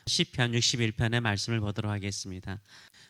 시편 61편의 말씀을 보도록 하겠습니다.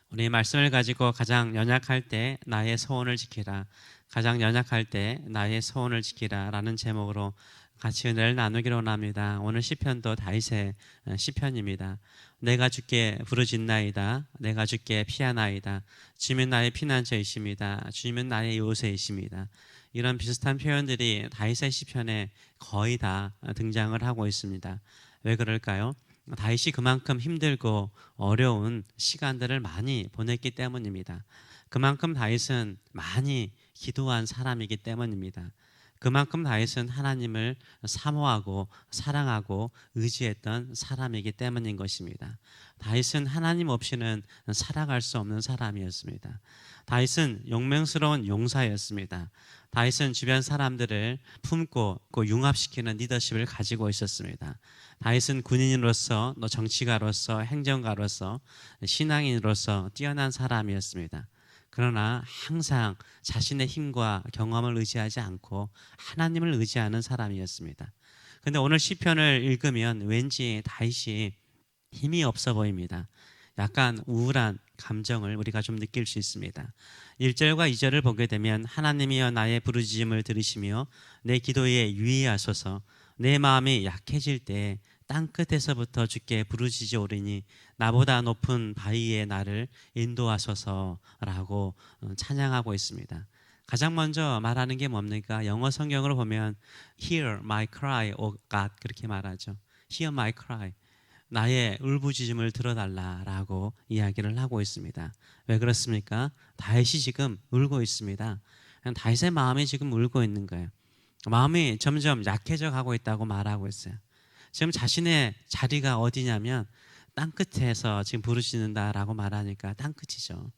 우리 말씀을 가지고 가장 연약할 때 나의 소원을 지키라, 가장 연약할 때 나의 소원을 지키라 라는 제목으로 같이 은혜를 나누기로 합니다. 오늘 시편도 다윗의 시편입니다. 내가 주께 부르짖나이다, 내가 주께 피하나이다, 주님은 나의 피난처이십니다, 주님은 나의 요새이십니다. 이런 비슷한 표현들이 다윗의 시편에 거의 다 등장을 하고 있습니다. 왜 그럴까요? 다윗이 그만큼 힘들고 어려운 시간들을 많이 보냈기 때문입니다. 그만큼 다윗은 많이 기도한 사람이기 때문입니다. 그만큼 다윗은 하나님을 사모하고 사랑하고 의지했던 사람이기 때문인 것입니다. 다윗은 하나님 없이는 살아갈 수 없는 사람이었습니다. 다윗은 용맹스러운 용사였습니다. 다윗은 주변 사람들을 품고 융합시키는 리더십을 가지고 있었습니다. 다윗은 군인으로서, 또 정치가로서, 행정가로서, 신앙인으로서 뛰어난 사람이었습니다. 그러나 항상 자신의 힘과 경험을 의지하지 않고 하나님을 의지하는 사람이었습니다. 그런데 오늘 시편을 읽으면 왠지 다윗이 힘이 없어 보입니다. 약간 우울한 감정을 우리가 좀 느낄 수 있습니다. 1절과 2절을 보게 되면 하나님이여 나의 부르짖음을 들으시며 내 기도에 유의하소서, 내 마음이 약해질 때 땅끝에서부터 주께 부르짖으오리니 나보다 높은 바위에 나를 인도하소서라고 찬양하고 있습니다. 가장 먼저 말하는 게 뭡니까? 영어 성경으로 보면 Hear my cry, O God, 그렇게 말하죠. Hear my cry, 나의 울부짖음을 들어달라라고 이야기를 하고 있습니다. 왜 그렇습니까? 다윗이 지금 울고 있습니다. 다윗의 마음이 지금 울고 있는 거예요. 마음이 점점 약해져 가고 있다고 말하고 있어요. 지금 자신의 자리가 어디냐면 땅끝에서 지금 부르짖는다라고 말하니까 땅끝이죠.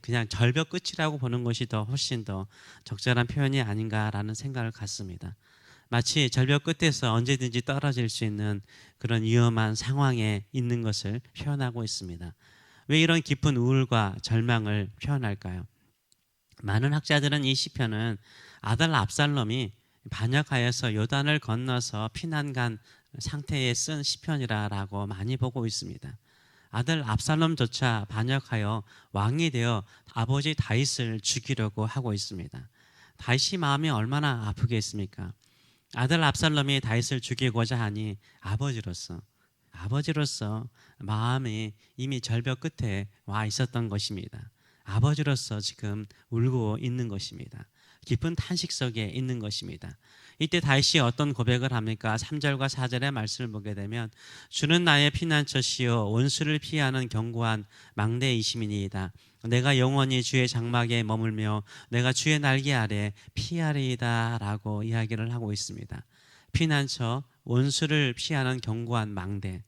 그냥 절벽 끝이라고 보는 것이 더 훨씬 더 적절한 표현이 아닌가라는 생각을 갖습니다. 마치 절벽 끝에서 언제든지 떨어질 수 있는 그런 위험한 상황에 있는 것을 표현하고 있습니다. 왜 이런 깊은 우울과 절망을 표현할까요? 많은 학자들은 이 시편은 아들 압살롬이 반역하여서 요단을 건너서 피난 간 상태에 쓴 시편이라고 많이 보고 있습니다. 아들 압살롬조차 반역하여 왕이 되어 아버지 다윗을 죽이려고 하고 있습니다. 다윗이 마음이 얼마나 아프겠습니까? 아들 압살롬이 다윗을 죽이고자 하니 아버지로서 마음이 이미 절벽 끝에 와 있었던 것입니다. 아버지로서 지금 울고 있는 것입니다. 깊은 탄식 속에 있는 것입니다. 이때 다윗이 어떤 고백을 합니까? 3절과 4절의 말씀을 보게 되면 주는 나의 피난처시요 원수를 피하는 견고한 망대이심이니이다. 내가 영원히 주의 장막에 머물며 내가 주의 날개 아래 피하리이다 라고 이야기를 하고 있습니다. 피난처, 원수를 피하는 견고한 망대,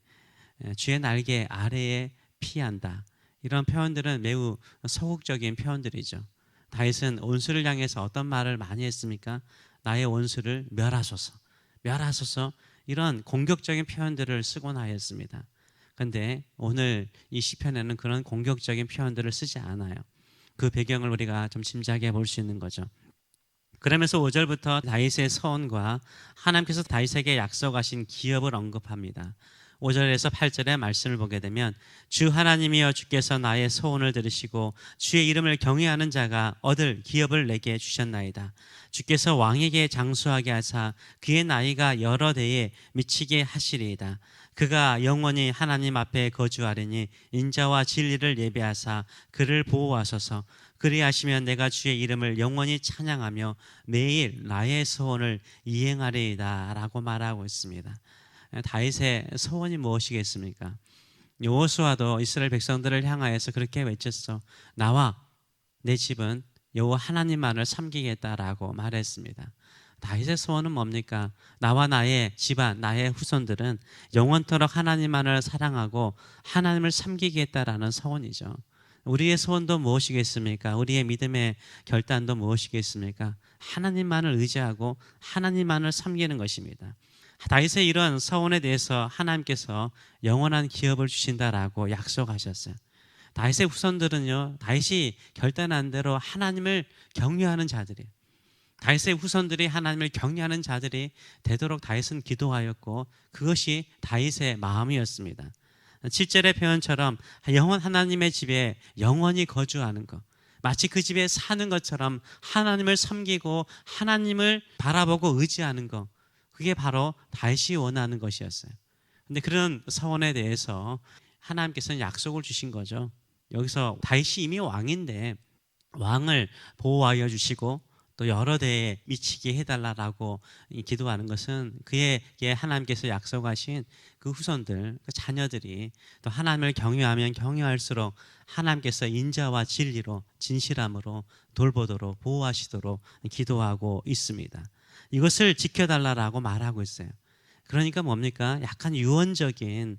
주의 날개 아래에 피한다. 이런 표현들은 매우 소극적인 표현들이죠. 다윗은 원수를 향해서 어떤 말을 많이 했습니까? 나의 원수를 멸하소서, 멸하소서, 이런 공격적인 표현들을 쓰곤 하였습니다. 그런데 오늘 이 시편에는 그런 공격적인 표현들을 쓰지 않아요. 그 배경을 우리가 좀 짐작해 볼 수 있는 거죠. 그러면서 5절부터 다윗의 서원과 하나님께서 다윗에게 약속하신 기업을 언급합니다. 5절에서 8절의 말씀을 보게 되면 주 하나님이여 주께서 나의 소원을 들으시고 주의 이름을 경외하는 자가 얻을 기업을 내게 주셨나이다. 주께서 왕에게 장수하게 하사 그의 나이가 여러 대에 미치게 하시리이다. 그가 영원히 하나님 앞에 거주하리니 인자와 진리를 예배하사 그를 보호하소서. 그리하시면 내가 주의 이름을 영원히 찬양하며 매일 나의 소원을 이행하리이다 라고 말하고 있습니다. 다윗의 소원이 무엇이겠습니까? 여호수아도 이스라엘 백성들을 향하여서 그렇게 외쳤어. 나와 내 집은 여호와 하나님만을 섬기겠다라고 말했습니다. 다윗의 소원은 뭡니까? 나와 나의 집안, 나의 후손들은 영원토록 하나님만을 사랑하고 하나님을 섬기겠다라는 소원이죠. 우리의 소원도 무엇이겠습니까? 우리의 믿음의 결단도 무엇이겠습니까? 하나님만을 의지하고 하나님만을 섬기는 것입니다. 다윗의 이런 서원에 대해서 하나님께서 영원한 기업을 주신다라고 약속하셨어요. 다윗의 후손들은요, 다윗이 결단한 대로 하나님을 경외하는 자들이에요. 다윗의 후손들이 하나님을 경외하는 자들이 되도록 다윗은 기도하였고 그것이 다윗의 마음이었습니다. 7절의 표현처럼 영원 하나님의 집에 영원히 거주하는 것, 마치 그 집에 사는 것처럼 하나님을 섬기고 하나님을 바라보고 의지하는 것, 그게 바로 다윗이 원하는 것이었어요. 근데 그런 서원에 대해서 하나님께서는 약속을 주신 거죠. 여기서 다윗이 이미 왕인데 왕을 보호하여 주시고 또 여러 대에 미치게 해달라고 기도하는 것은 그에게 하나님께서 약속하신 그 후손들, 그 자녀들이 또 하나님을 경외하면 경외할수록 하나님께서 인자와 진리로 진실함으로 돌보도록 보호하시도록 기도하고 있습니다. 이것을 지켜달라고 말하고 있어요. 그러니까 뭡니까? 약간 유언적인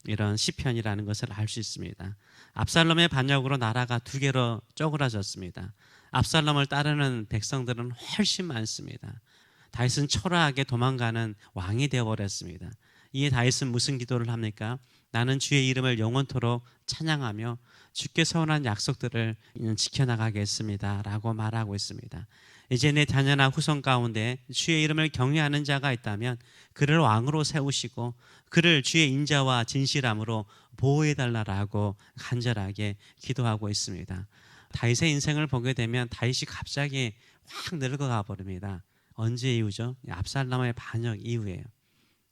이런 시편이라는 것을 알 수 있습니다. 압살롬의 반역으로 나라가 두 개로 쪼그라졌습니다. 압살롬을 따르는 백성들은 훨씬 많습니다. 다윗은 초라하게 도망가는 왕이 되어버렸습니다. 이에 다윗은 무슨 기도를 합니까? 나는 주의 이름을 영원토록 찬양하며 주께 서원한 약속들을 지켜나가겠습니다 라고 말하고 있습니다. 이제 내 자녀나 후손 가운데 주의 이름을 경외하는 자가 있다면 그를 왕으로 세우시고 그를 주의 인자와 진실함으로 보호해달라고 간절하게 기도하고 있습니다. 다윗의 인생을 보게 되면 다윗이 갑자기 확 늙어가 버립니다. 언제 이후죠? 압살롬의 반역 이후에요.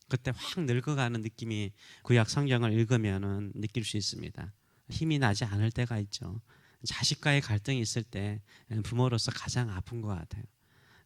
그때 확 늙어가는 느낌이 구약 성경을 읽으면 느낄 수 있습니다. 힘이 나지 않을 때가 있죠. 자식과의 갈등이 있을 때 부모로서 가장 아픈 것 같아요.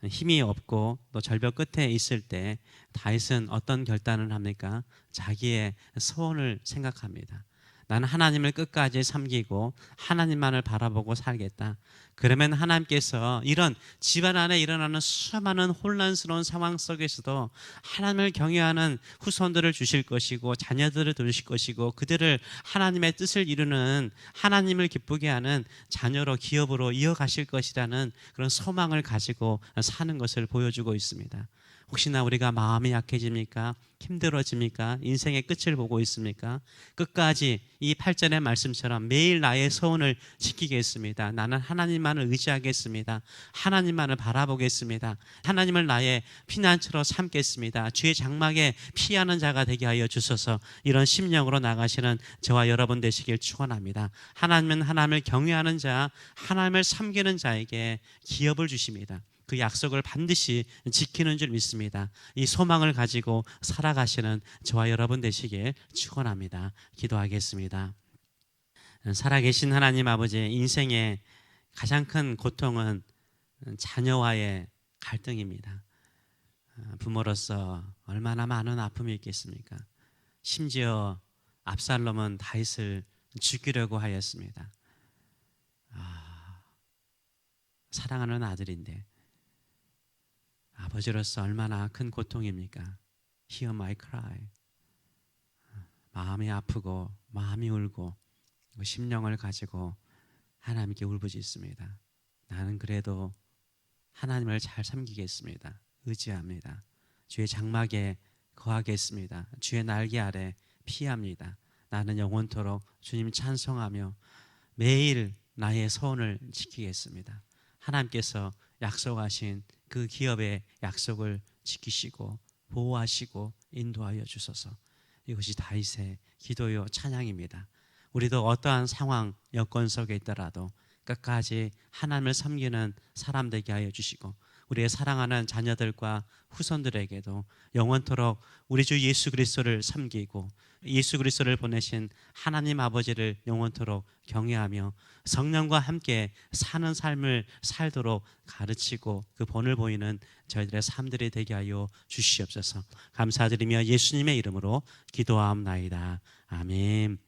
힘이 없고 또 절벽 끝에 있을 때 다윗은 어떤 결단을 합니까? 자기의 소원을 생각합니다. 나는 하나님을 끝까지 섬기고 하나님만을 바라보고 살겠다. 그러면 하나님께서 이런 집안 안에 일어나는 수많은 혼란스러운 상황 속에서도 하나님을 경외하는 후손들을 주실 것이고 자녀들을 두실 것이고 그들을 하나님의 뜻을 이루는 하나님을 기쁘게 하는 자녀로 기업으로 이어가실 것이라는 그런 소망을 가지고 사는 것을 보여주고 있습니다. 혹시나 우리가 마음이 약해집니까? 힘들어집니까? 인생의 끝을 보고 있습니까? 끝까지 이 8절의 말씀처럼 매일 나의 소원을 지키겠습니다. 나는 하나님만을 의지하겠습니다. 하나님만을 바라보겠습니다. 하나님을 나의 피난처로 삼겠습니다. 주의 장막에 피하는 자가 되게 하여 주소서. 이런 심령으로 나가시는 저와 여러분 되시길 축원합니다. 하나님은 하나님을 경외하는 자, 하나님을 섬기는 자에게 기업을 주십니다. 그 약속을 반드시 지키는 줄 믿습니다. 이 소망을 가지고 살아가시는 저와 여러분 되시길 축원합니다. 기도하겠습니다. 살아계신 하나님 아버지, 인생의 가장 큰 고통은 자녀와의 갈등입니다. 부모로서 얼마나 많은 아픔이 있겠습니까? 심지어 압살롬은 다윗을 죽이려고 하였습니다. 사랑하는 아들인데 아버지로서 얼마나 큰 고통입니까? Hear my cry. 마음이 아프고 마음이 울고 심령을 가지고 하나님께 울부짖습니다. 나는 그래도 하나님을 잘 섬기겠습니다. 의지합니다. 주의 장막에 거하겠습니다. 주의 날개 아래 피합니다. 나는 영원토록 주님 찬송하며 매일 나의 소원을 지키겠습니다. 하나님께서 약속하신 그 기업의 약속을 지키시고 보호하시고 인도하여 주소서. 이것이 다윗의 기도요 찬양입니다. 우리도 어떠한 상황 여건 속에 있더라도 끝까지 하나님을 섬기는 사람 되게 하여 주시고 우리의 사랑하는 자녀들과 후손들에게도 영원토록 우리 주 예수 그리스도를 섬기고 예수 그리스도를 보내신 하나님 아버지를 영원토록 경외하며 성령과 함께 사는 삶을 살도록 가르치고 그 본을 보이는 저희들의 삶들이 되게 하여 주시옵소서. 감사드리며 예수님의 이름으로 기도하옵나이다. 아멘.